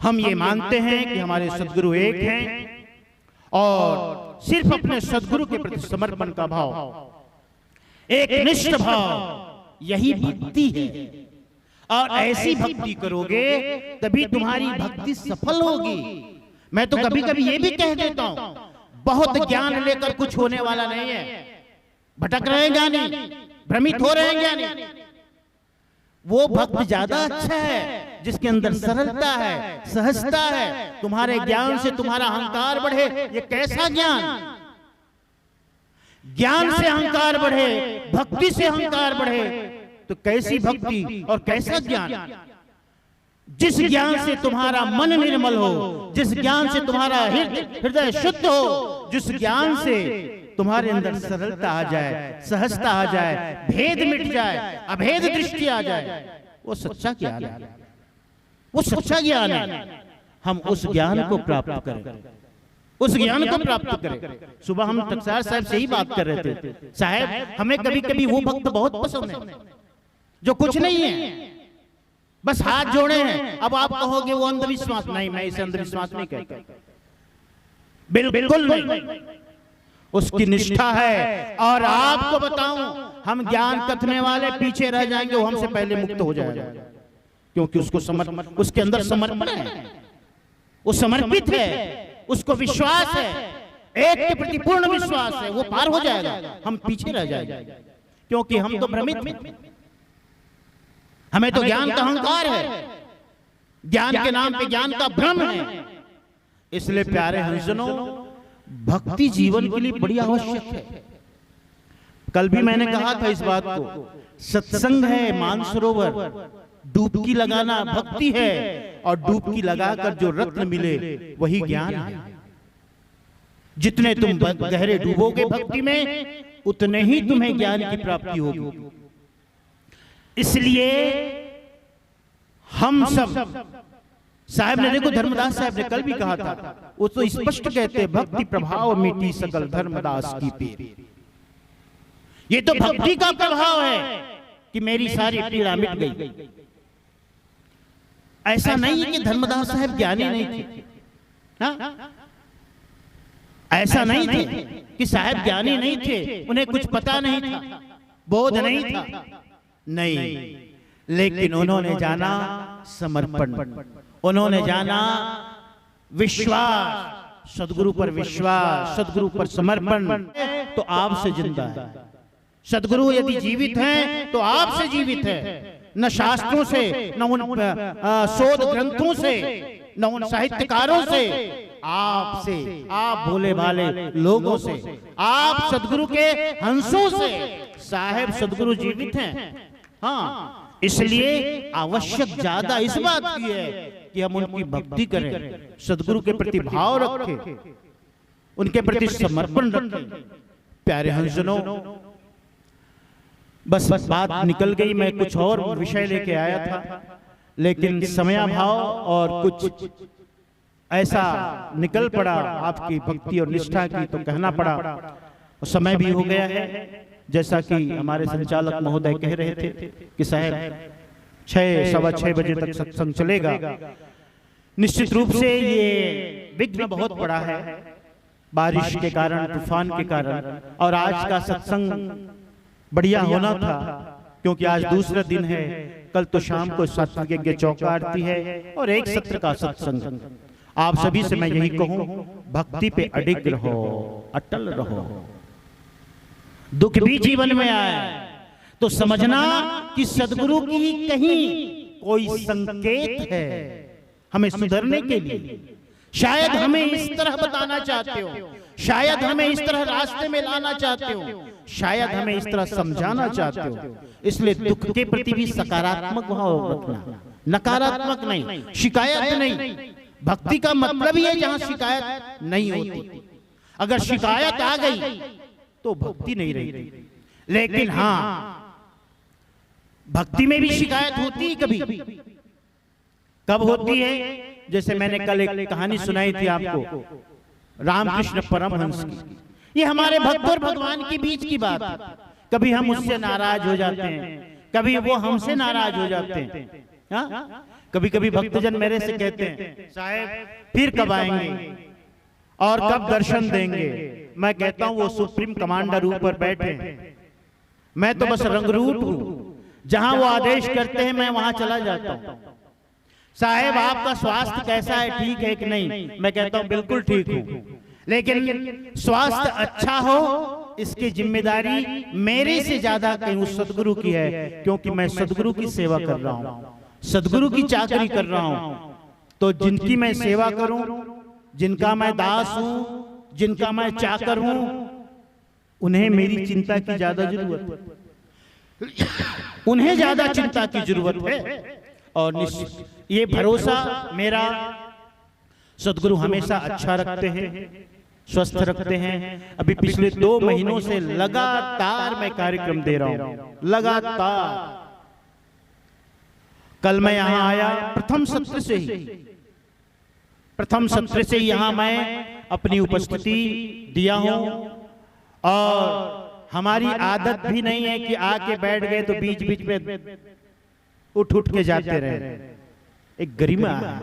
हम ये मानते हैं कि हमारे सद्गुरु एक हैं और सिर्फ अपने सद्गुरु के प्रति समर्पण का भाव, एक निष्ठ भाव, यही भक्ति है। और ऐसी भक्ति करोगे तभी तुम्हारी भक्ति सफल होगी। मैं तो कभी कभी ये भी कह देता हूं, बहुत ज्ञान लेकर कुछ होने वाला नहीं है। भटक रहे हैं ज्ञानी, भ्रमित हो रहे हैं ज्ञानी। वो भक्त ज्यादा अच्छा है जिसके अंदर सरलता है, सहजता है। तुम्हारे ज्ञान से तुम्हारा अहंकार बढ़े, ये कैसा ज्ञान? ज्ञान से अहंकार बढ़े, भक्ति से अहंकार बढ़े, तो कैसी भक्ति और कैसा ज्ञान? जिस ज्ञान से तुम्हारा मन निर्मल हो, जिस ज्ञान से तुम्हारा हृदय शुद्ध हो, जिस ज्ञान से तुम्हारे अंदर सरलता आ जाए, सहजता आ जाए, भेद मिट जाए, अभेद दृष्टि आ जाए, वो सच्चा ज्ञान है, वो सच्चा ज्ञान है। हम उस ज्ञान को प्राप्त करें, उस ज्ञान को प्राप्त करें। सुबह हम टकसार साहब से ही बात कर रहे थे, साहब हमें कभी कभी वो भक्त बहुत पसंद है जो कुछ नहीं है, बस हाथ जोड़े हैं। अब आप कहोगे वो अंधविश्वास, नहीं, मैं इसे अंधविश्वास नहीं कहता, बिल्कुल नहीं। उसकी निष्ठा है। और आपको बताऊं, हम ज्ञान कथने वाले पीछे रह जाएंगे, वो हमसे पहले मुक्त हो जाएगा, क्योंकि उसको उसके अंदर समर्पण है, वो समर्पित है, उसको विश्वास है, एक के प्रति पूर्ण विश्वास है, वो पार हो जाएगा, हम पीछे रह जाएंगे, क्योंकि हम तो भ्रमित हैं। हमें तो ज्ञान का अहंकार है, ज्ञान के नाम पे ज्ञान का भ्रम है। इसलिए प्यारे हंसनों, भक्ति जीवन के लिए बड़ी आवश्यक है। कल भी मैंने कहा था इस बात को, सत्संग है मानसरोवर, डुबकी लगाना भक्ति है, और डुबकी लगाकर जो रत्न मिले वही ज्ञान है। जितने तुम गहरे डूबोगे भक्ति में, उतने ही तुम्हें ज्ञान की प्राप्ति होगी। इसलिए हम सब, साहब ने देखो, धर्मदास साहब ने कल भी कहा था, वो तो स्पष्ट कहते, भक्ति प्रभाव मिटी सकल धर्मदास की पीर। ये तो भक्ति का प्रभाव है कि मेरी सारी पीड़ा मिट गई। ऐसा नहीं है कि धर्मदास साहब ज्ञानी नहीं थे, हाँ? ऐसा नहीं थे कि साहब ज्ञानी नहीं थे, उन्हें कुछ पता नहीं था, बोध नहीं था, नहीं, लेकिन उन्होंने जाना समर्पण, उन्होंने जाना विश्वास, सदगुरु पर विश्वास, सदगुरु पर समर्पण, तो आपसे जिंदा है। सदगुरु यदि जीवित हैं तो आपसे जीवित है, न शास्त्रों से, न उन शोध ग्रंथों से, न उन साहित्यकारों से, आपसे, आप भोले भाले लोगों से, आप सदगुरु के हंसों से। साहेब सदगुरु जीवित हैं, हाँ, इसलिए आवश्यक ज्यादा इस बात की है कि हम उनकी भक्ति करें, सदगुरु के प्रति भाव रखें, उनके प्रति समर्पण रखें। प्यारे हंसनों, बस बात निकल गई, मैं कुछ और विषय लेके आया था, लेकिन समयाभाव और कुछ ऐसा निकल पड़ा आपकी भक्ति और निष्ठा की, तो कहना पड़ा। और समय भी हो गया है, जैसा कि हमारे संचालक महोदय कह रहे थे कि साहब 6, सवा 6 बजे तक सत्संग चलेगा। निश्चित रूप से ये विघ्न बहुत पड़ा है, बारिश के कारण, तूफान के कारण, और आज का सत्संग बढ़िया होना था, क्योंकि आज दूसरा दिन है। कल तो शाम को सत्संग की चौका आरती है और एक सत्र का सत्संग। आप सभी से मैं यही कहूं, भक्ति पे अडिग रहो, अटल रहो। दुख भी जीवन में आए तो समझना कि सदगुरु की ही कहीं कोई संकेत है हमें सुधरने के लिए। शायद हमें इस तरह बताना चाहते हो, शायद हमें इस तरह रास्ते में लाना चाहते हो, शायद हमें इस तरह समझाना चाहते हो। इसलिए दुख के प्रति भी सकारात्मक भाव रखना, नकारात्मक नहीं, शिकायत नहीं। भक्ति का मतलब ही है जहां शिकायत नहीं होती। अगर शिकायत आ गई तो भक्ति नहीं रही। लेकिन हाँ, भक्ति में भी शिकायत होती है कभी। कब होती है? जैसे मैंने कल एक कहानी सुनाई थी आपको, रामकृष्ण परमहंस की। ये हमारे भक्त और भगवान के बीच की बात है। कभी हम उससे नाराज हो जाते हैं, कभी वो हमसे नाराज हो जाते हैं, हाँ? कभी कभी भक्तजन मेरे से कहते हैं साहब फिर कब आएंगे और कब दर्शन देंगे। मैं कहता हूं वो सुप्रीम कमांडर ऊपर बैठे हैं, मैं तो बस रंगरूट हूं, जहां वो आदेश करते हैं मैं वहां चला जाता हूं। साहब आपका स्वास्थ्य कैसा है, ठीक है कि नहीं? मैं कहता हूं बिल्कुल ठीक हूं, लेकिन स्वास्थ्य अच्छा हो इसकी जिम्मेदारी मेरे से ज्यादा कहीं उस सदगुरु की है, क्योंकि मैं सदगुरु की सेवा कर रहा हूं, सदगुरु की चाकरी कर रहा हूं। तो जिनकी मैं सेवा करूं, जिनका मैं दास हूं, जिनका मैं चाकर हूं, उन्हें मेरी चिंता की ज्यादा जरूरत है, उन्हें ज्यादा चिंता की जरूरत है। और ये भरोसा मेरा सदगुरु हमेशा अच्छा रखते हैं, स्वस्थ रखते हैं। अभी पिछले 2 महीनों से लगातार मैं कार्यक्रम दे रहा हूं, लगातार। कल मैं यहां आया प्रथम सत्र से ही यहां मैं अपनी उपस्थिति दिया हूं, और हमारी आदत भी नहीं है कि आके बैठ गए तो बीच बीच में उठ के जाते रहे। एक गरिमा है,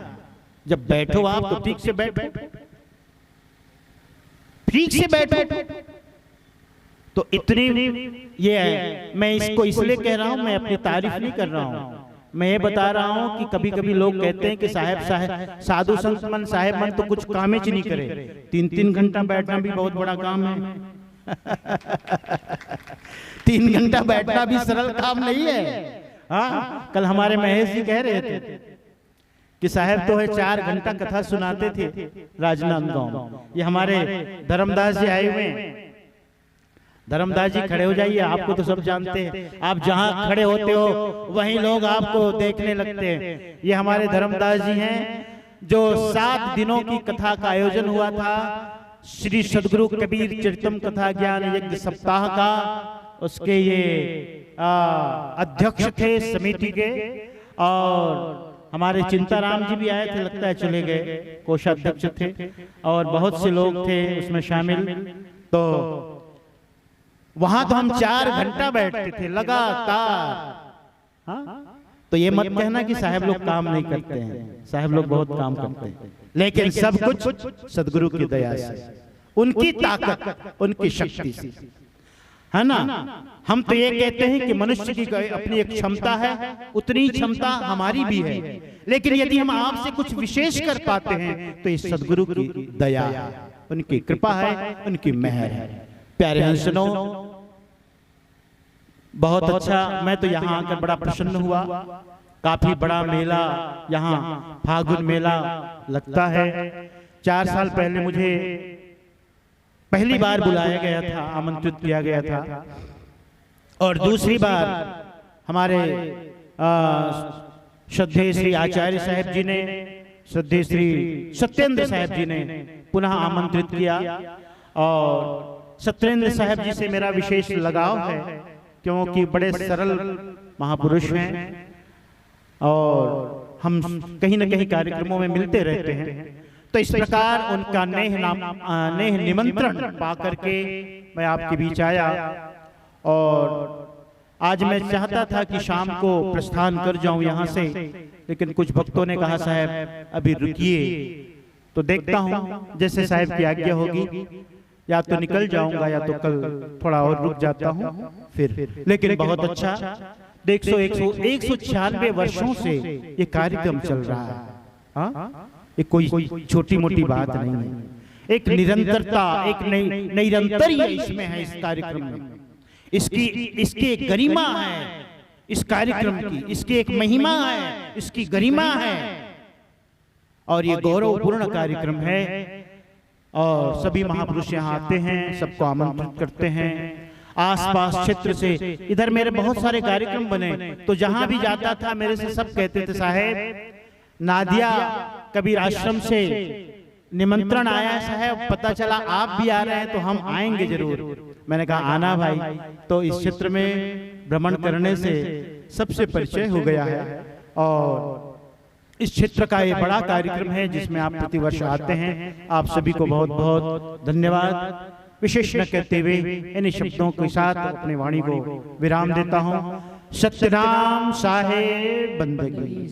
जब बैठो आप तो ठीक से बैठो, ठीक से बैठो। तो इतनी ये है, मैं इसको इसलिए कह रहा हूं, मैं अपनी तारीफ नहीं कर रहा हूं, मैं ये बता रहा हूं कि कभी कभी लोग कहते हैं कि साहब साधु संत मन साहेब मन तो कुछ काम ही नहीं करे। 3-3 घंटा बैठना भी बहुत बड़ा काम है। 3 घंटा बैठना भी सरल काम नहीं है। हाँ, कल हमारे महेश जी कह रहे थे कि साहब तो है 4 घंटा कथा सुनाते थे राजनांदगांव। ये हमारे धर्मदास जी आए हुए हैं। धर्मदास जी खड़े हो जाइए, आपको तो सब जानते हैं, आप जहां खड़े होते हो वहीं लोग आपको देखने लगते हैं। ये हमारे धर्मदास जी हैं, जो 7 दिनों की कथा का आयोजन हुआ था, श्री सदगुरु कबीर चरितम कथा ज्ञान यज्ञ सप्ताह का। उसके ये अध्यक्ष थे समिति के, और हमारे चिंताराम जी भी आए थे, लगता है चले गए, कोषाध्यक्ष थे, और बहुत से लोग थे उसमें शामिल। तो वहां तो हम 4 घंटा बैठते थे लगातार। हाँ? तो ये मत कहना कि साहब लोग काम नहीं करते हैं, साहब लोग बहुत काम करते हैं, लेकिन सब कुछ सदगुरु की दया से, उनकी ताकत, उनकी शक्ति से, है ना। हम तो ये कहते हैं कि मनुष्य की अपनी एक क्षमता है, उतनी क्षमता हमारी भी है, लेकिन यदि हम आपसे कुछ विशेष कर पाते हैं तो ये सदगुरु की दया है, उनकी कृपा है, उनकी मेहर है। प्यारे हंसनो, बहुत अच्छा, मैं तो यहाँ आकर बड़ा प्रसन्न हुआ। काफी बड़ा मेला यहाँ फागुन मेला लगता है। 4 साल पहले मुझे पहली बार बुलाया गया था, आमंत्रित किया गया था, और दूसरी बार हमारे श्रद्धेय श्री आचार्य साहब जी ने, श्रद्धेय श्री सत्येंद्र साहब जी ने पुनः आमंत्रित किया। और सत्येंद्र साहब जी से मेरा विशेष लगाव है, क्योंकि बड़े सरल महापुरुष हैं, और हम कहीं न कहीं कार्यक्रमों में मिलते रहते हैं। तो इस प्रकार उनका नेह निमंत्रण पा करके मैं आपके बीच आया, और आज मैं चाहता था कि शाम को प्रस्थान कर जाऊं यहाँ से, लेकिन कुछ भक्तों ने कहा साहब अभी रुकिए, तो देखता हूँ जैसे साहब की आज्ञा होगी, या तो निकल जाऊंगा या तो कल थोड़ा और रुक जाता हूँ फिर। लेकिन बहुत अच्छा, 196 वर्षों से ये कार्यक्रम चल रहा है। हाँ? ये कोई छोटी मोटी बात नहीं है, एक निरंतरता, एक निरंतरियता इसमें है, इस कार्यक्रम में। इसकी एक गरिमा है इस कार्यक्रम की, इसकी एक महिमा है, इसकी गरिमा है, और ये गौरवपूर्ण कार्यक्रम है। और सभी महापुरुष यहाँ आते हैं, सबको आमंत्रित करते हैं। आसपास क्षेत्र से इधर मेरे बहुत सारे कार्यक्रम बने, तो जहां भी जाता था मेरे से सब कहते थे साहब नादिया कबीर आश्रम से निमंत्रण आया है साहब, पता चला आप भी आ रहे हैं तो हम आएंगे जरूर। मैंने कहा आना भाई। तो इस क्षेत्र में भ्रमण करने से सबसे परिचय हो गया है, और इस क्षेत्र का ये बड़ा कार्यक्रम है जिसमें आप प्रतिवर्ष आते हैं। आप सभी को बहुत बहुत धन्यवाद विशेष न कहते हुए इन शब्दों के साथ अपनी वाणी को विराम देता हूँ। सत्यनाम साहेब बंदगी।